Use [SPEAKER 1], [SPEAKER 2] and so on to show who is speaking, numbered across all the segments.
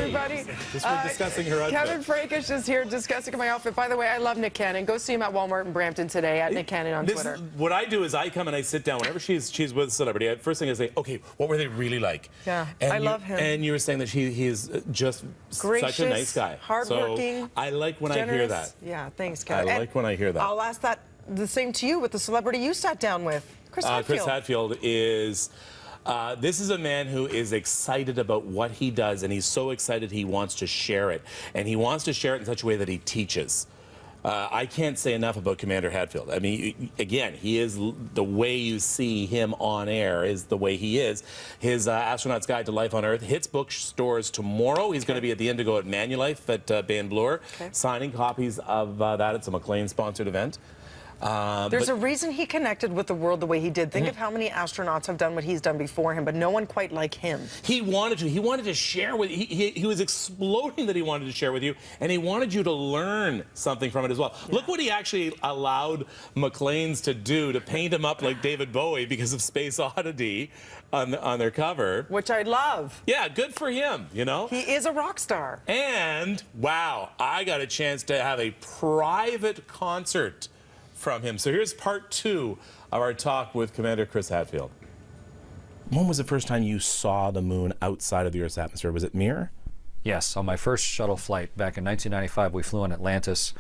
[SPEAKER 1] everybody.
[SPEAKER 2] Just for discussing her outfit.
[SPEAKER 1] Kevin Frankish is here discussing my outfit. By the way, I love Nick Cannon. Go see him at Walmart in Brampton today at Nick Cannon on Twitter.
[SPEAKER 2] What I do is I come and I sit down whenever she's with a celebrity. First thing I say, okay, what were they really like?
[SPEAKER 1] Yeah,
[SPEAKER 2] and
[SPEAKER 1] I love him.
[SPEAKER 2] And you were saying that he is just
[SPEAKER 1] gracious,
[SPEAKER 2] such a nice guy,
[SPEAKER 1] hardworking.
[SPEAKER 2] So I like when
[SPEAKER 1] generous.
[SPEAKER 2] I hear that.
[SPEAKER 1] Yeah, thanks, Kevin.
[SPEAKER 2] I like when I hear that.
[SPEAKER 1] I'll ask that the same to you with the celebrity you sat down with, Chris Hadfield.
[SPEAKER 2] Chris Hadfield is. This is a man who is excited about what he does, and he's so excited he wants to share it. And he wants to share it in such a way that he teaches. I can't say enough about Commander Hadfield. I mean, again, he is the way you see him on air is the way he is. His Astronaut's Guide to Life on Earth hits bookstores tomorrow. He's going to be at the Indigo at Manulife at Bay and Bloor, signing copies of that. It's a McLean-sponsored event.
[SPEAKER 1] There's a reason he connected with the world the way he did. Think of how many astronauts have done what he's done before him, but no one quite like him.
[SPEAKER 2] He wanted to. He wanted to share with you. He was exploding that he wanted to share with you, and he wanted you to learn something from it as well. Yeah. Look what he actually allowed McLean's to do to paint him up like David Bowie because of Space Oddity on their cover.
[SPEAKER 1] Which I love.
[SPEAKER 2] Yeah, good for him, you know?
[SPEAKER 1] He is a rock star.
[SPEAKER 2] And, wow, I got a chance to have a private concert from him. So here's part 2 of our talk with Commander Chris Hadfield. When was the first time you saw the moon outside of the Earth's atmosphere? Was it Mir?
[SPEAKER 3] Yes, on my first shuttle flight back in 1995, we flew in Atlantis,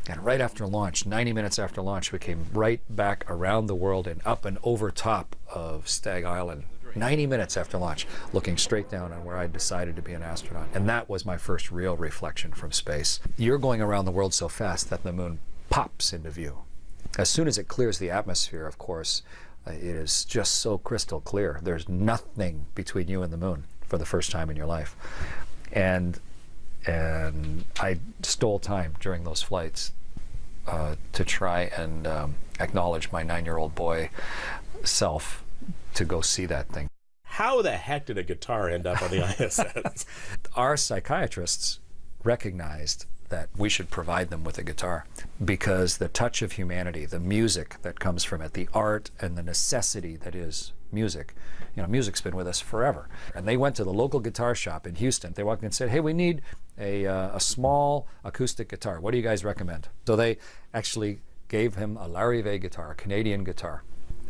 [SPEAKER 3] and right after launch, 90 minutes after launch, we came right back around the world and up and over top of Stag Island. 90 minutes after launch, looking straight down on where I decided to be an astronaut. And that was my first real reflection from space. You're going around the world so fast that the moon pops into view. As soon as it clears the atmosphere, of course, it is just so crystal clear. There's nothing between you and the moon for the first time in your life. And I stole time during those flights to try and acknowledge my 9-year-old boy self to go see that thing.
[SPEAKER 2] How the heck did a guitar end up on the ISS?
[SPEAKER 3] Our psychiatrists recognized that we should provide them with a guitar because the touch of humanity, the music that comes from it, the art and the necessity that is music. You know, music's been with us forever. And they went to the local guitar shop in Houston. They walked in and said, hey, we need a small acoustic guitar. What do you guys recommend? So they actually gave him a Larry Vey guitar, a Canadian guitar.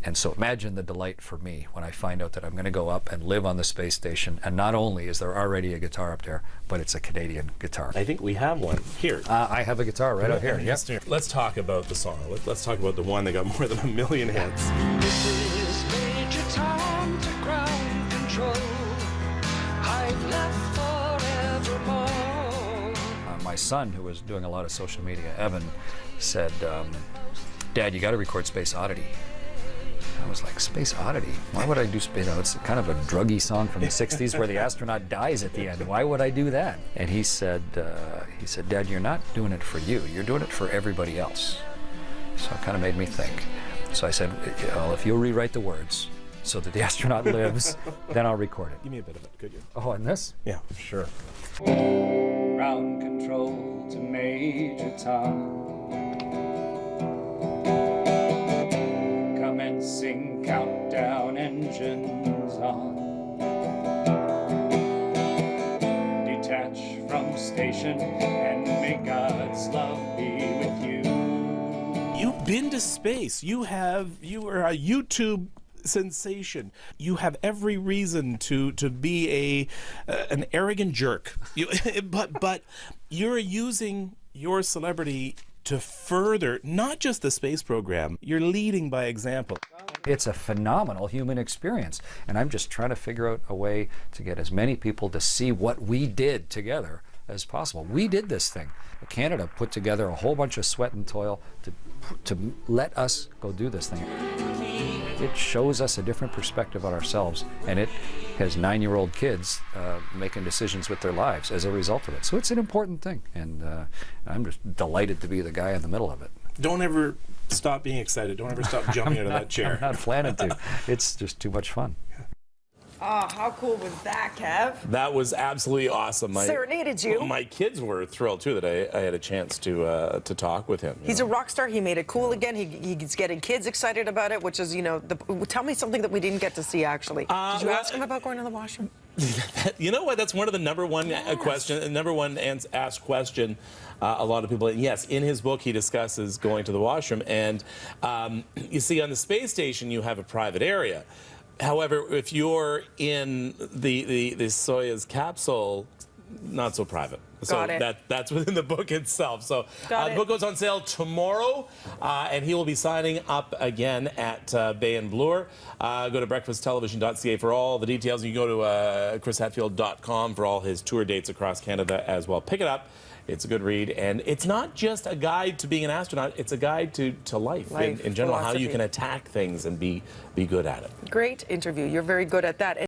[SPEAKER 3] And so imagine the delight for me when I find out that I'm going to go up and live on the space station. And not only is there already a guitar up there, but it's a Canadian guitar.
[SPEAKER 2] I think we have one here.
[SPEAKER 3] I have a guitar right out here. Yep.
[SPEAKER 2] Let's talk about the song. Let's talk about the one that got more than 1 million hits.
[SPEAKER 4] This is Major Tom to ground control. I've left forevermore.
[SPEAKER 3] My son, who was doing a lot of social media, Evan, said, Dad, you got to record Space Oddity. I was like, Space Oddity? Why would I do Space Oddity? It's kind of a druggy song from the 60s where the astronaut dies at the end. Why would I do that? And he said, Dad, you're not doing it for you. You're doing it for everybody else. So it kind of made me think. So I said, well, if you'll rewrite the words so that the astronaut lives, then I'll record it.
[SPEAKER 2] Give me a bit of it, could you?
[SPEAKER 3] Oh, and this?
[SPEAKER 2] Yeah, sure.
[SPEAKER 4] Ground control to Major Tom. Commencing countdown, engines on. Detach from station and may God's love be with you.
[SPEAKER 2] You've been to space. You are a YouTube sensation. You have every reason to be an arrogant jerk. But you're using your celebrity to further not just the space program. You're leading by example.
[SPEAKER 3] It's a phenomenal human experience, and I'm just trying to figure out a way to get as many people to see what we did together as possible. We did this thing. Canada put together a whole bunch of sweat and toil to let us go do this thing. It shows us a different perspective on ourselves, and it has 9-year-old kids making decisions with their lives as a result of it. So it's an important thing, and I'm just delighted to be the guy in the middle of it.
[SPEAKER 2] Don't ever stop being excited. Don't ever stop jumping out of that chair.
[SPEAKER 3] I'm not planning to. It's just too much fun.
[SPEAKER 1] Oh, how cool was that, Kev?
[SPEAKER 2] That was absolutely awesome.
[SPEAKER 1] Serenaded you.
[SPEAKER 2] My kids were thrilled too that I had a chance to talk with him.
[SPEAKER 1] He's a rock star. He made it cool again. He's getting kids excited about it, which is, you know, tell me something that we didn't get to see actually. Did you ask him about going to the washroom?
[SPEAKER 2] You know what? That's one of the number one asked question. A lot of people. And yes, in his book he discusses going to the washroom, and you see, on the space station you have a private area. However, if you're in the Soyuz capsule, not so private. So that's within the book itself. So the book goes on sale tomorrow, and he will be signing up again at Bay and Bloor. Go to breakfasttelevision.ca for all the details. You can go to chrishadfield.com for all his tour dates across Canada as well. Pick it up. It's a good read, and it's not just a guide to being an astronaut. It's a guide to life in general, how you can attack things and be good at it.
[SPEAKER 1] Great interview. You're very good at that.